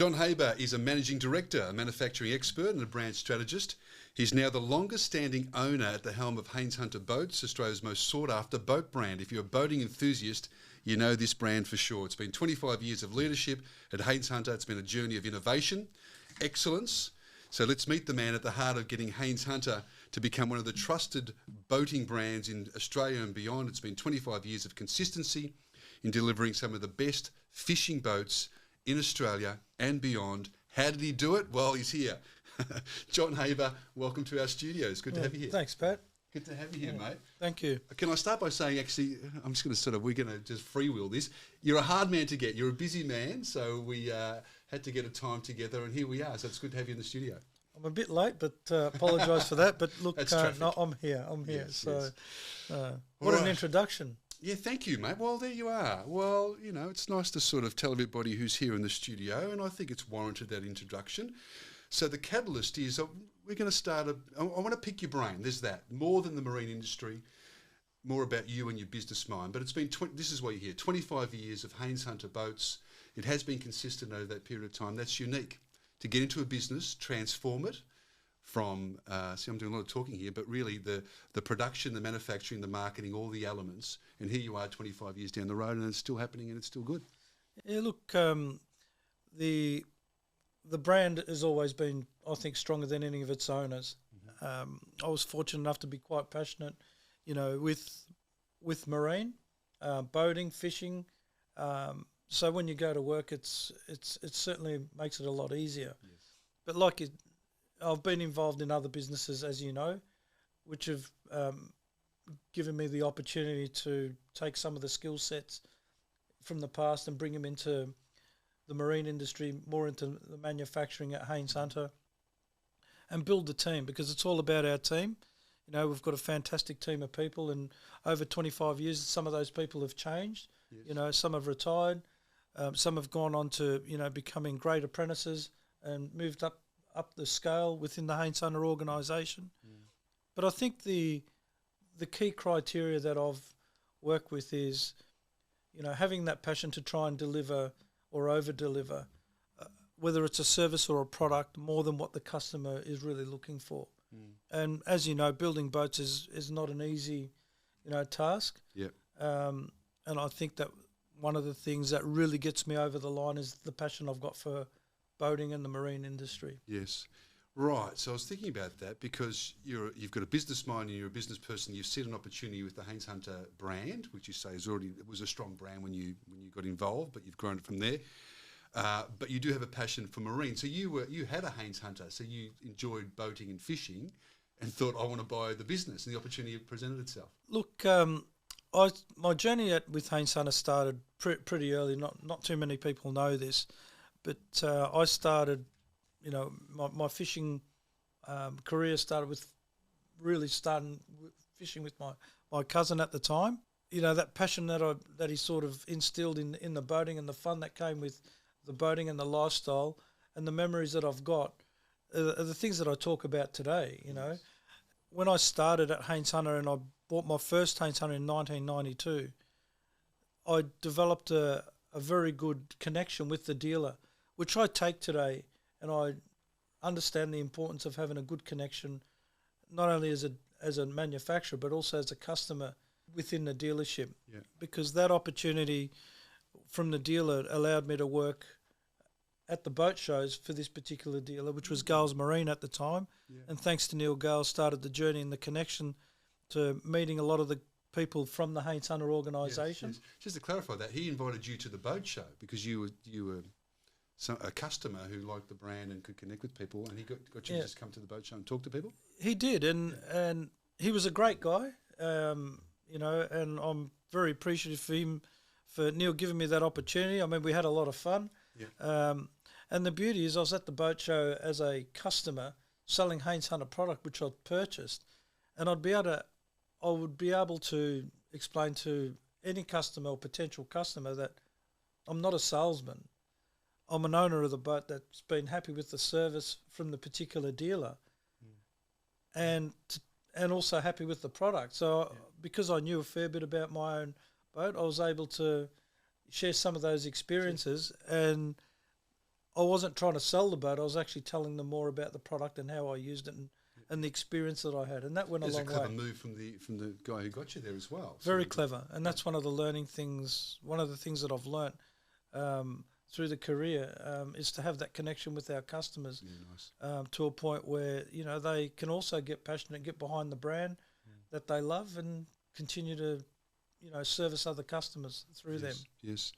John Haber is a managing director, a manufacturing expert and a brand strategist. He's now the longest standing owner at the helm of Haines Hunter Boats, Australia's most sought after boat brand. If you're a boating enthusiast, you know this brand for sure. It's been 25 years of leadership at Haines Hunter. It's been a journey of innovation, excellence. So let's meet the man at the heart of getting Haines Hunter to become one of the trusted boating brands in Australia and beyond. It's been 25 years of consistency in delivering some of the best fishing boats in Australia and beyond. How did he do it? Well, he's here. John Haber, welcome to our studios. Good to have you here. Thanks, Pat. Good to have you here, mate. Thank you. Can I start by saying, actually, I'm just going to we're going to just freewheel this. You're a hard man to get. You're a busy man, so we had to get a time together, and here we are. So it's good to have you in the studio. I'm a bit late, but apologise for that. But look, no, I'm here. Yes, so, yes. What an introduction. Yeah, thank you, mate. Well, there you are. Well, you know, it's nice to sort of tell everybody who's here in the studio, and I think it's warranted, that introduction. So the catalyst is we're going to start I want to pick your brain. There's that. More than the marine industry, more about you and your business mind. But it's been, this is why you're here, 25 years of Haines Hunter Boats. It has been consistent over that period of time. That's unique. To get into a business, transform it from, see, I'm doing a lot of talking here, but really the production, the manufacturing, the marketing, all the elements. And here you are 25 years down the road and it's still happening and it's still good. Yeah, look, the brand has always been, I think, stronger than any of its owners. Mm-hmm. I was fortunate enough to be quite passionate, you know, with marine, boating, fishing. So when you go to work, it certainly makes it a lot easier. Yes. But I've been involved in other businesses, as you know, which have given me the opportunity to take some of the skill sets from the past and bring them into the marine industry, more into the manufacturing at Haines Hunter, and build the team, because it's all about our team. You know, we've got a fantastic team of people, and over 25 years, some of those people have changed. Yes. You know, some have retired, some have gone on to, you know, becoming great apprentices and moved up the scale within the Haines Hunter organisation. Mm. But I think the key criteria that I've worked with is, you know, having that passion to try and deliver or over-deliver, whether it's a service or a product, more than what the customer is really looking for. Mm. And as you know, building boats is not an easy, you know, task. Yep. And I think that one of the things that really gets me over the line is the passion I've got for boating and the marine industry. Yes. Right. So I was thinking about that because you've got a business mind and you're a business person. You've seen an opportunity with the Haines Hunter brand, which you say it was a strong brand when you got involved, but you've grown it from there. But you do have a passion for marine. So you had a Haines Hunter, so you enjoyed boating and fishing and thought, I want to buy the business, and the opportunity presented itself. Look, my journey with Haines Hunter started pretty early. Not too many people know this, but I started, you know, my fishing career started with fishing with my cousin at the time. You know, that passion that he sort of instilled in the boating and the fun that came with the boating and the lifestyle and the memories that I've got are the things that I talk about today, you know. When I started at Haines Hunter and I bought my first Haines Hunter in 1992, I developed a very good connection with the dealer, which I take today, and I understand the importance of having a good connection, not only as a manufacturer, but also as a customer within the dealership. Yeah. Because that opportunity from the dealer allowed me to work at the boat shows for this particular dealer, which was Gales Marine at the time. Yeah. And thanks to Neil Gales, started the journey and the connection to meeting a lot of the people from the Haines Hunter organisation. Yes. Just to clarify that, he invited you to the boat show because you were a customer who liked the brand and could connect with people, and he got you to just come to the boat show and talk to people? He did, and he was a great guy, you know, and I'm very appreciative for Neil giving me that opportunity. I mean, we had a lot of fun. Yeah. And the beauty is I was at the boat show as a customer selling Haines Hunter product, which I'd purchased, and I would be able to explain to any customer or potential customer that I'm not a salesman. I'm an owner of the boat that's been happy with the service from the particular dealer, and also happy with the product. So because I knew a fair bit about my own boat, I was able to share some of those experiences, and I wasn't trying to sell the boat. I was actually telling them more about the product and how I used it and the experience that I had, and that went a long way. It's a clever move from the guy who got you there as well. Very clever, and that's one of the learning things. One of the things that I've learnt through the career is to have that connection with our customers to a point where they can also get passionate, get behind the brand that they love, and continue to service other customers through them. Yes.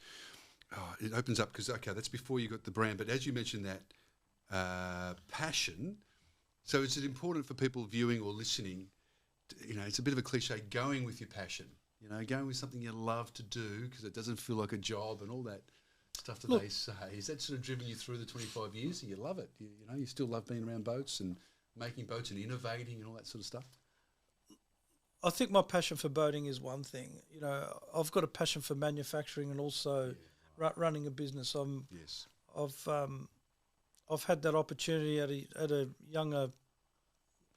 Oh, it opens up because that's before you got the brand, but as you mentioned that passion. So is it important for people viewing or listening? It's a bit of a cliche, going with your passion. Going with something you love to do because it doesn't feel like a job and all that stuff that they say. Is that sort of driven you through the 25 years? You love it. You still love being around boats and making boats and innovating and all that sort of stuff. I think my passion for boating is one thing. I've got a passion for manufacturing and also running a business. I've had that opportunity at a younger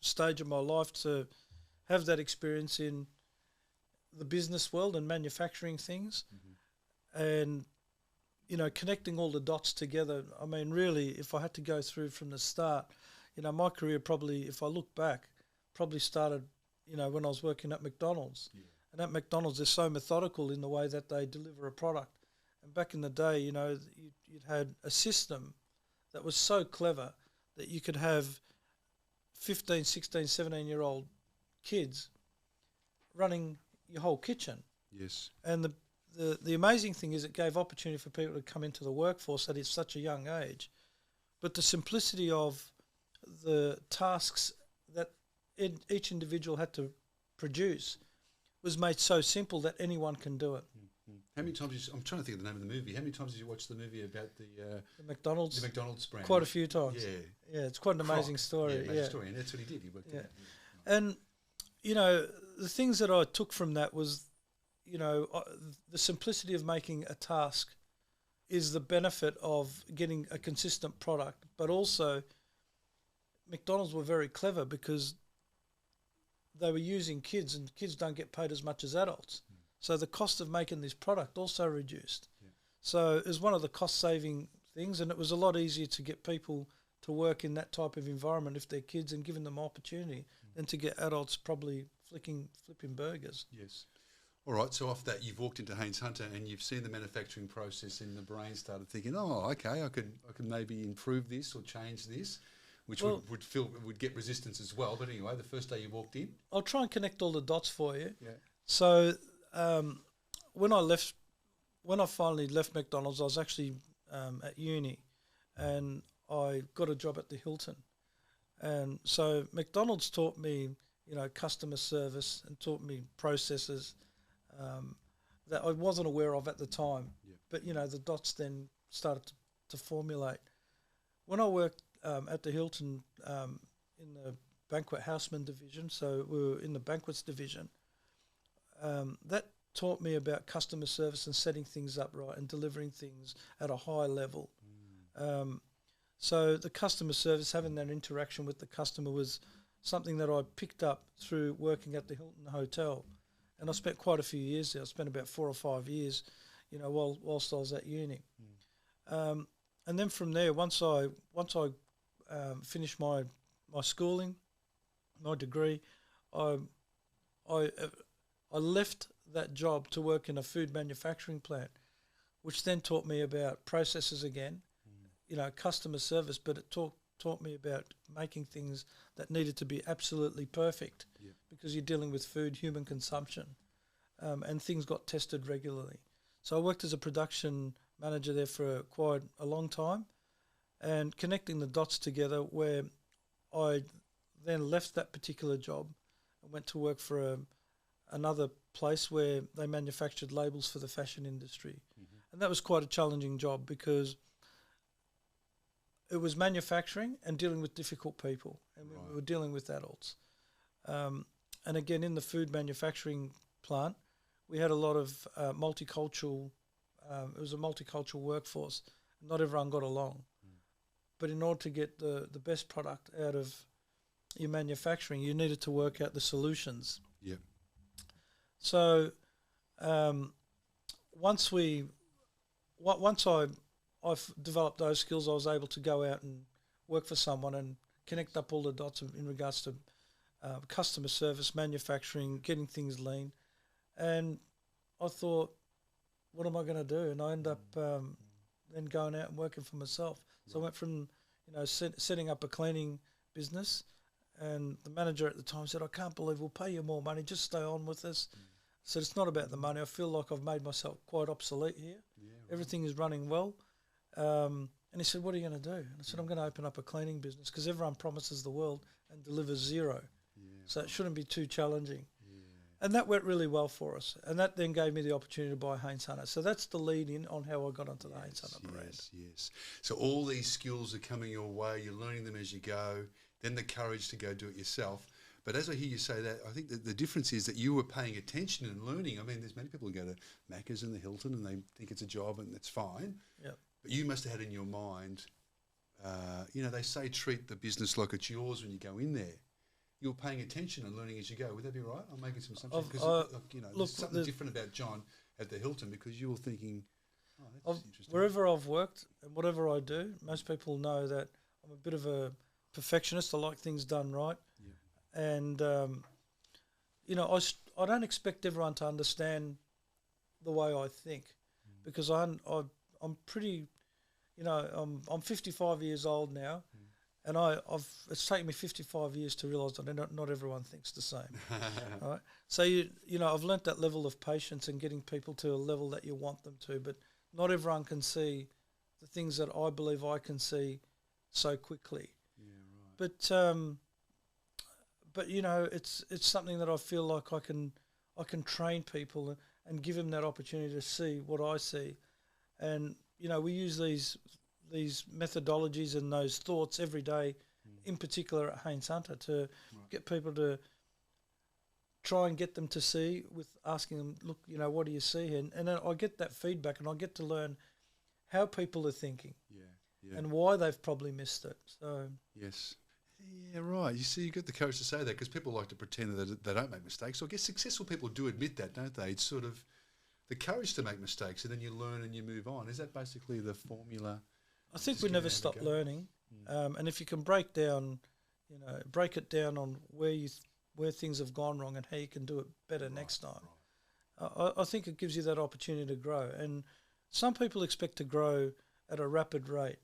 stage of my life to have that experience in the business world and manufacturing things, and connecting all the dots together. I mean, really, if I had to go through from the start, my career probably, if I look back, probably started when I was working at McDonald's. And at McDonald's, they're so methodical in the way that they deliver a product. And back in the day, you'd had a system that was so clever that you could have 15, 16, 17-year-old kids running your whole kitchen. Yes. And the amazing thing is it gave opportunity for people to come into the workforce at such a young age. But the simplicity of the tasks that each individual had to produce was made so simple that anyone can do it. How many times? I'm trying to think of the name of the movie. How many times did you watch the movie about the McDonald's? The McDonald's brand. Quite a few times. Yeah, it's quite an amazing story. Amazing story, and that's what he did. He worked it out. And the things that I took from that was, the simplicity of making a task is the benefit of getting a consistent product, but also McDonald's were very clever because they were using kids, and kids don't get paid as much as adults. So the cost of making this product also reduced. So it was one of the cost-saving things, and it was a lot easier to get people to work in that type of environment if they're kids and giving them opportunity than to get adults probably flipping burgers. Yes. All right, so off that, you've walked into Haines Hunter and you've seen the manufacturing process, and the brain started thinking, I could maybe improve this or change this, which would get resistance as well. But anyway, the first day you walked in, I'll try and connect all the dots for you. Yeah. So when I finally left McDonald's, I was actually at uni, and I got a job at the Hilton. And so McDonald's taught me, customer service, and taught me processes that I wasn't aware of at the time. Yeah. But, the dots then started to formulate. When I worked at the Hilton in the banquet houseman division, so we were in the banquets division, that taught me about customer service and setting things up right and delivering things at a high level. So the customer service, having that interaction with the customer, was something that I picked up through working at the Hilton Hotel. And I spent quite a few years there. I spent about 4 or 5 years, whilst I was at uni. And then from there, once I finished my schooling, my degree, I left that job to work in a food manufacturing plant, which then taught me about processes again, customer service, but it taught me about making things that needed to be absolutely perfect, because you're dealing with food, human consumption, and things got tested regularly. So I worked as a production manager there for quite a long time, and connecting the dots together, where I then left that particular job and went to work for another place where they manufactured labels for the fashion industry. And that was quite a challenging job because it was manufacturing and dealing with difficult people, and we were dealing with adults. And again, in the food manufacturing plant, we had a lot of multicultural, it was a multicultural workforce. Not everyone got along. But in order to get the best product out of your manufacturing, you needed to work out the solutions. Yeah. So once I I've developed those skills, I was able to go out and work for someone and connect up all the dots in regards to customer service, manufacturing, getting things lean. And I thought, what am I going to do? And I ended up then going out and working for myself. So I went from, setting up a cleaning business, and the manager at the time said, I can't believe we'll pay you more money, just stay on with us. So it's not about the money. I feel like I've made myself quite obsolete here. Everything is running well. And he said, what are you going to do? And I said, I'm going to open up a cleaning business because everyone promises the world and delivers zero. So it shouldn't be too challenging. And that went really well for us. And that then gave me the opportunity to buy Haines Hunter. So that's the lead in on how I got onto the Haines Hunter brand. Yes. So all these skills are coming your way. You're learning them as you go. Then the courage to go do it yourself. But as I hear you say that, I think that the difference is that you were paying attention and learning. I mean, there's many people who go to Macca's and the Hilton and they think it's a job and that's fine. Yep. But you must have had in your mind, they say treat the business like it's yours when you go in there. You're paying attention and learning as you go. Would that be right? I'm making some assumptions because there's something different about John at the Hilton because you were thinking, that's interesting. Wherever I've worked and whatever I do, most people know that I'm a bit of a perfectionist. I like things done right. Yeah. And, I don't expect everyone to understand the way I think because I'm pretty, I'm 55 years old now. And it's taken me 55 years to realise that not everyone thinks the same. Right? So, I've learnt that level of patience and getting people to a level that you want them to, but not everyone can see the things that I believe I can see so quickly. Yeah, right. But it's something that I feel like I can train people and give them that opportunity to see what I see. And, we use these methodologies and those thoughts every day, in particular at Haines Hunter, to get people to try and get them to see with asking them, look, what do you see here? And then I get that feedback and I get to learn how people are thinking and why they've probably missed it. So yes. Yeah, right. You see, you've got the courage to say that because people like to pretend that they don't make mistakes. So I guess successful people do admit that, don't they? It's sort of the courage to make mistakes and then you learn and you move on. Is that basically the formula? I think we never stop learning, and if you can break it down on where things have gone wrong and how you can do it better next time. I think it gives you that opportunity to grow. And some people expect to grow at a rapid rate,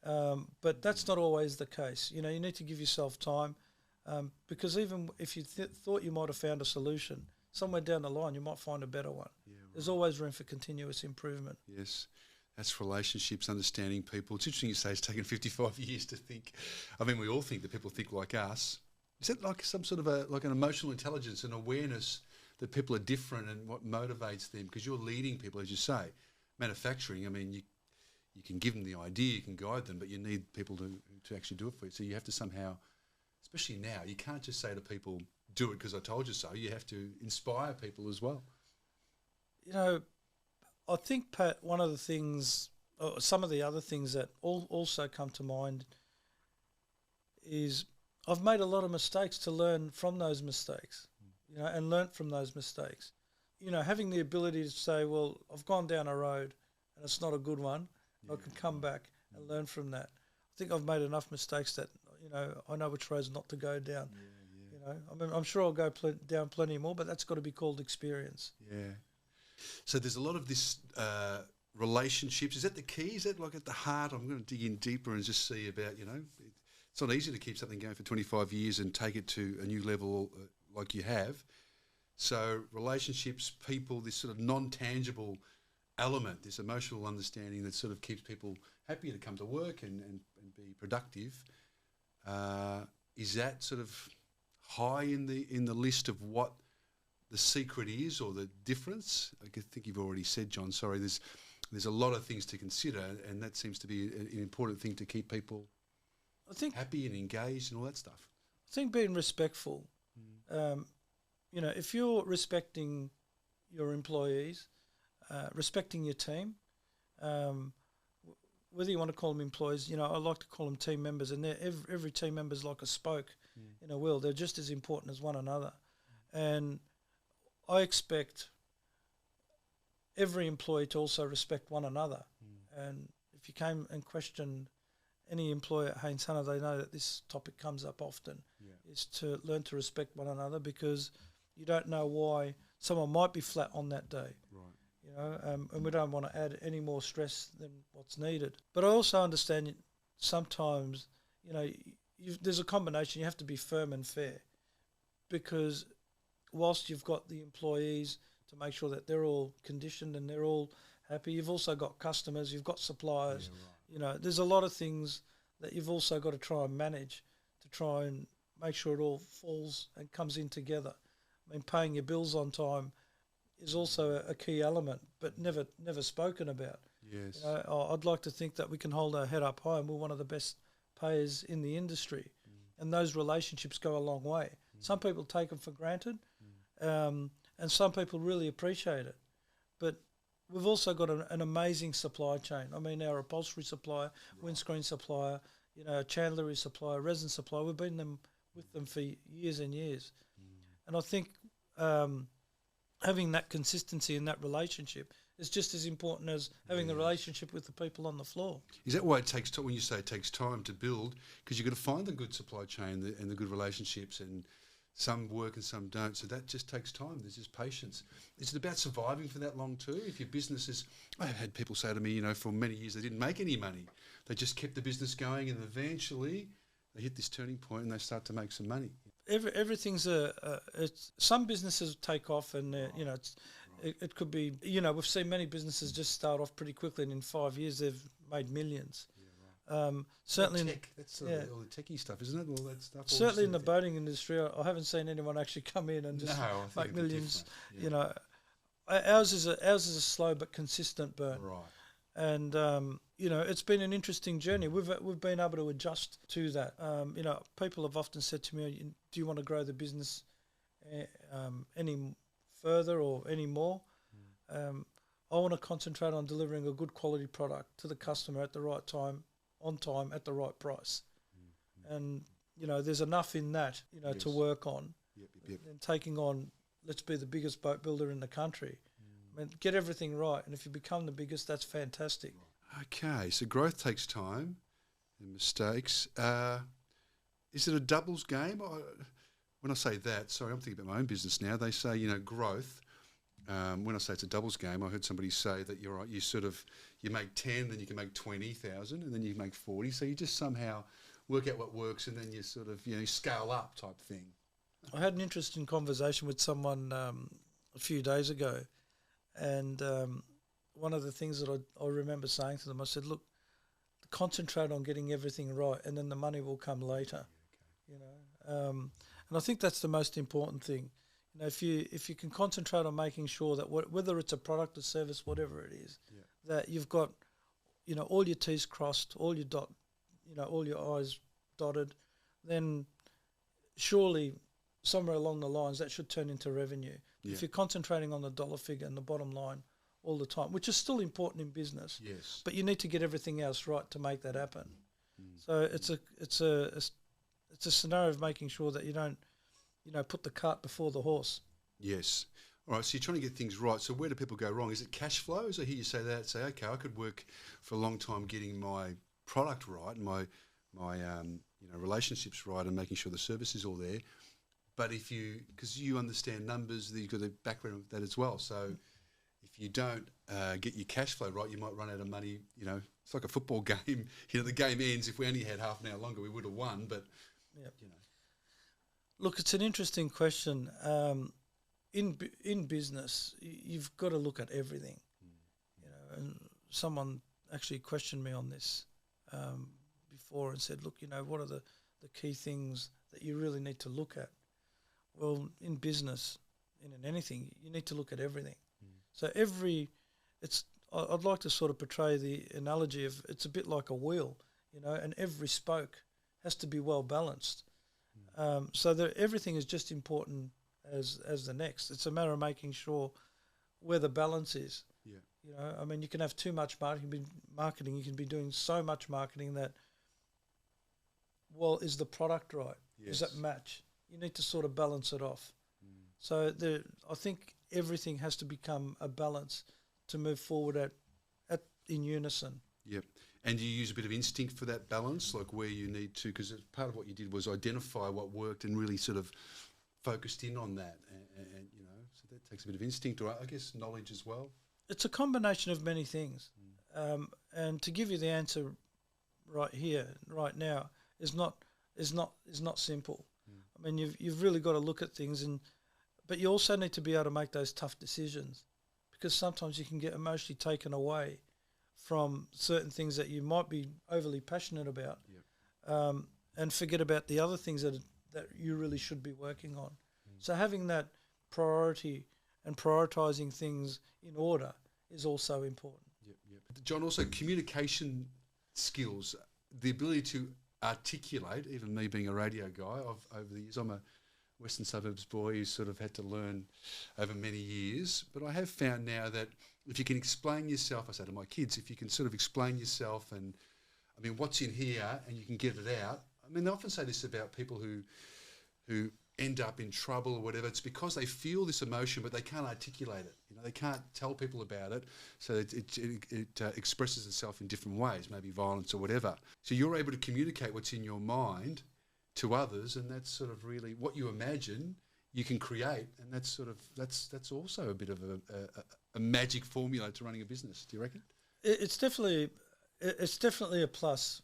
but that's not always the case. You need to give yourself time, because even if you thought you might have found a solution, somewhere down the line you might find a better one. Yeah, right. There's always room for continuous improvement. Yes. That's relationships, understanding people. It's interesting you say it's taken 55 years to think. I mean, we all think that people think like us. Is that like some sort of an emotional intelligence, an awareness that people are different and what motivates them? Because you're leading people, as you say. Manufacturing, I mean, you can give them the idea, you can guide them, but you need people to actually do it for you. So you have to somehow, especially now, you can't just say to people, do it because I told you so. You have to inspire people as well. I think, Pat, one of the things, or some of the other things that also come to mind is I've made a lot of mistakes to learn from those mistakes, and learnt from those mistakes. Having the ability to say, well, I've gone down a road and it's not a good one, I can come back and learn from that. I think I've made enough mistakes that, I know which roads not to go down. I mean, I'm sure I'll go down plenty more, but that's got to be called experience. Yeah. So there's a lot of this relationships. Is that the key? Is that like at the heart? I'm going to dig in deeper and just see about, it's not easy to keep something going for 25 years and take it to a new level like you have. So relationships, people, this sort of non-tangible element, this emotional understanding that sort of keeps people happy to come to work and be productive. Is that sort of high in the list of what the secret is or the difference? I think you've already said, John, sorry, there's a lot of things to consider and that seems to be an important thing to keep people happy and engaged and all that stuff. I think being respectful, if you're respecting your employees, respecting your team, whether you want to call them employees, I like to call them team members, and every team member is like a spoke in a wheel. They're just as important as one another. And I expect every employee to also respect one another. And if you came and questioned any employer at Haines Hunter, they know that this topic comes up often, is to learn to respect one another, because you don't know why someone might be flat on that day. Right. You know, and we don't want to add any more stress than what's needed. But I also understand sometimes, you know, there's a combination. You have to be firm and fair, because whilst you've got the employees to make sure that they're all conditioned and they're all happy, you've also got customers, you've got suppliers. Yeah, right. You know, there's a lot of things that you've also got to try and manage to try and make sure it all falls and comes in together. I mean, paying your bills on time is also a key element, but never spoken about. Yes. You know, I'd like to think that we can hold our head up high, and we're one of the best payers in the industry, and those relationships go a long way. Some people take them for granted, and some people really appreciate it. But we've also got an amazing supply chain. I mean, our upholstery supplier, windscreen supplier, you know, chandlery supplier, resin supplier, we've been with them for years and years. And I think having that consistency in that relationship is just as important as having the relationship with the people on the floor. Is that why it takes time, when you say it takes time to build? Because you've got to find the good supply chain and the good relationships, and some work and some don't. So that just takes time. There's just patience. Is it about surviving for that long too? If your business is, I've had people say to me, you know, for many years they didn't make any money. They just kept the business going, and eventually they hit this turning point and they start to make some money. Everything's some businesses take off, and you know, it could be, you know, we've seen many businesses just start off pretty quickly, and in 5 years they've made millions. Certainly, That's all the techie stuff, isn't it? All that stuff. Certainly in the boating industry, I haven't seen anyone actually come in and just make millions. You know, ours is a slow but consistent burn. Right. And you know, it's been an interesting journey. We've been able to adjust to that. You know, people have often said to me, "Do you want to grow the business any further or any more?" I want to concentrate on delivering a good quality product to the customer at the right time, on time, at the right price. And you know, there's enough in that, you know, to work on. And taking on, let's be the biggest boat builder in the country. I mean, get everything right, and if you become the biggest, that's fantastic. Okay, so growth takes time and mistakes. Is it a doubles game? When I say that, sorry, I'm thinking about my own business now. They say, you know, growth. When I say it's a doubles game, I heard somebody say that you're right. You make 10, then you can make 20,000, and then you make 40. So you just somehow work out what works, and then you sort of, you know, scale up type thing. I had an interesting conversation with someone a few days ago. And one of the things that I remember saying to them, I said, look, concentrate on getting everything right, and then the money will come later. You know, and I think that's the most important thing. You know, if you can concentrate on making sure that whether it's a product or service, whatever it is, that you've got, you know, all your T's crossed, all your I's dotted, then surely somewhere along the lines that should turn into revenue. If you're concentrating on the dollar figure and the bottom line all the time, which is still important in business, but you need to get everything else right to make that happen. So it's a scenario of making sure that you don't, you know, put the cart before the horse. Yes. All right, so you're trying to get things right. So where do people go wrong? Is it cash flow? As I hear you say that, say, okay, I could work for a long time getting my product right and my you know, relationships right and making sure the service is all there. But because you understand numbers, you've got the background of that as well. So if you don't get your cash flow right, you might run out of money. You know, it's like a football game. You know, the game ends. If we only had half an hour longer, we would have won. But, you know. Look, it's an interesting question. In business, you've got to look at everything. You know, and someone actually questioned me on this before and said, look, you know, what are the key things that you really need to look at? Well, in business, in anything, you need to look at everything. So I'd like to sort of portray the analogy of it's a bit like a wheel, you know, and every spoke has to be well balanced. So that everything is just important as the next. It's a matter of making sure where the balance is. Yeah. You know, I mean, you can have too much marketing. You can be doing so much marketing that, well, is the product right? Does that match? You need to sort of balance it off. So I think everything has to become a balance to move forward in unison. Yep. And do you use a bit of instinct for that balance, like where you need to, because part of what you did was identify what worked and really sort of focused in on that, and you know, so that takes a bit of instinct, or I guess knowledge as well. It's a combination of many things, and to give you the answer right here, right now, is not simple. I mean, you've really got to look at things, but you also need to be able to make those tough decisions, because sometimes you can get emotionally taken away from certain things that you might be overly passionate about, and forget about the other things that you really should be working on. So having that priority and prioritising things in order is also important. John, also communication skills, the ability to articulate, even me being a radio guy, over the years, I'm a Western Suburbs boy who's sort of had to learn over many years, but I have found now that if you can explain yourself, I say to my kids, if you can sort of explain yourself and, I mean, what's in here and you can get it out. I mean, they often say this about people who end up in trouble or whatever. It's because they feel this emotion, but they can't articulate it. You know, they can't tell people about it, so it expresses itself in different ways, maybe violence or whatever. So you're able to communicate what's in your mind to others, and that's sort of really what you imagine you can create, and that's also a bit of a magic formula to running a business. Do you reckon? It's definitely a plus.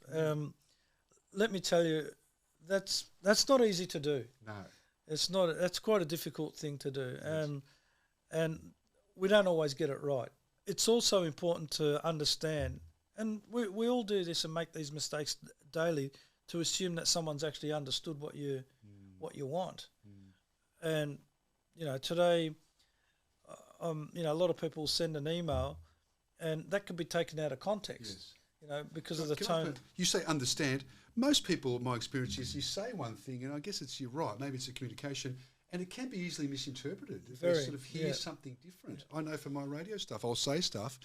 Let me tell you, that's not easy to do. No, it's not. That's quite a difficult thing to do, and we don't always get it right. It's also important to understand, and we all do this and make these mistakes daily, to assume that someone's actually understood what you want. And you know, today, you know, a lot of people send an email, and that could be taken out of context. Yes. You know, because of the tone. You say understand. Most people, my experience is, you say one thing, and I guess you're right. Maybe it's a communication, and it can be easily misinterpreted if they sort of hear something different. I know for my radio stuff, I'll say stuff,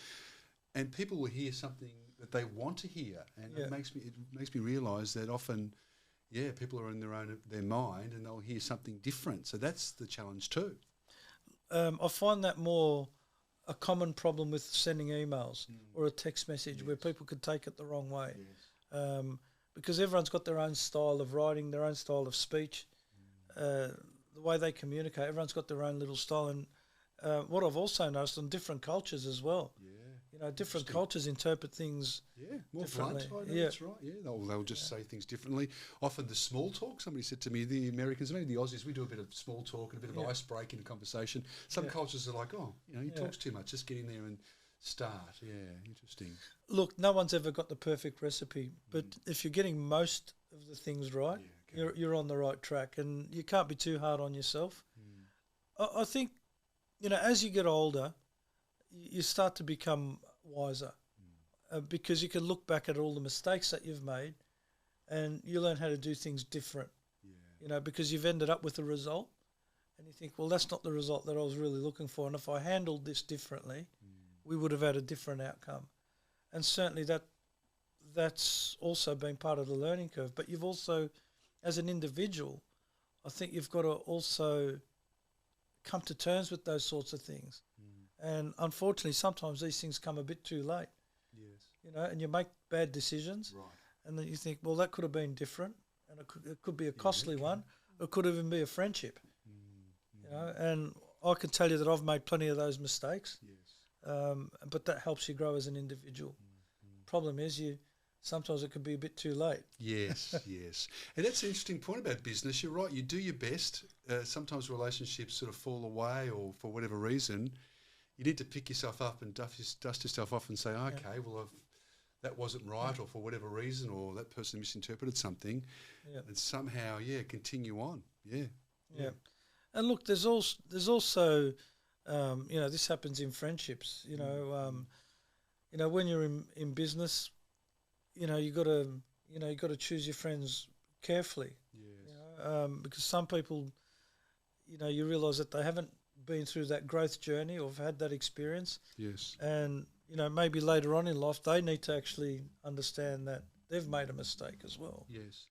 and people will hear something that they want to hear, and it makes me realise that often, people are in their mind, and they'll hear something different. So that's the challenge too. I find that more a common problem with sending emails or a text message where people could take it the wrong way. Yes. Because everyone's got their own style of writing, their own style of speech, the way they communicate. Everyone's got their own little style. And what I've also noticed in different cultures as well. Yeah. You know, different cultures interpret things more differently. Blunt. That's right. Yeah, they'll just say things differently. Often the small talk. Somebody said to me, the Americans, maybe the Aussies, we do a bit of small talk and a bit of ice breaking in conversation. Some cultures are like, oh, you know, he talks too much. Just get in there and start. Yeah, interesting. Look, no one's ever got the perfect recipe, but if you're getting most of the things right, you're on the right track, and you can't be too hard on yourself. I think, you know, as you get older, you start to become wiser, because you can look back at all the mistakes that you've made, and you learn how to do things different. You know, because you've ended up with a result, and you think, well, that's not the result that I was really looking for, and if I handled this differently, we would have had a different outcome. And certainly that's also been part of the learning curve. But you've also, as an individual, I think you've got to also come to terms with those sorts of things. And unfortunately, sometimes these things come a bit too late. Yes. You know, and you make bad decisions. Right. And then you think, well, that could have been different, and it could be a costly one. It could even be a friendship. You know, and I can tell you that I've made plenty of those mistakes. Yes. But that helps you grow as an individual. Problem is, sometimes it could be a bit too late. Yes, yes. And that's an interesting point about business. You're right, you do your best. Sometimes relationships sort of fall away, or for whatever reason, you need to pick yourself up and dust yourself off and say, okay, well, that wasn't right, or for whatever reason, or that person misinterpreted something, and somehow, continue on. Yeah. And look, there's also you know, this happens in friendships. You know, when you're in business, you know, you got to choose your friends carefully. Yes. You know, because some people, you know, you realise that they haven't been through that growth journey or have had that experience. Yes. And you know, maybe later on in life they need to actually understand that they've made a mistake as well. Yes.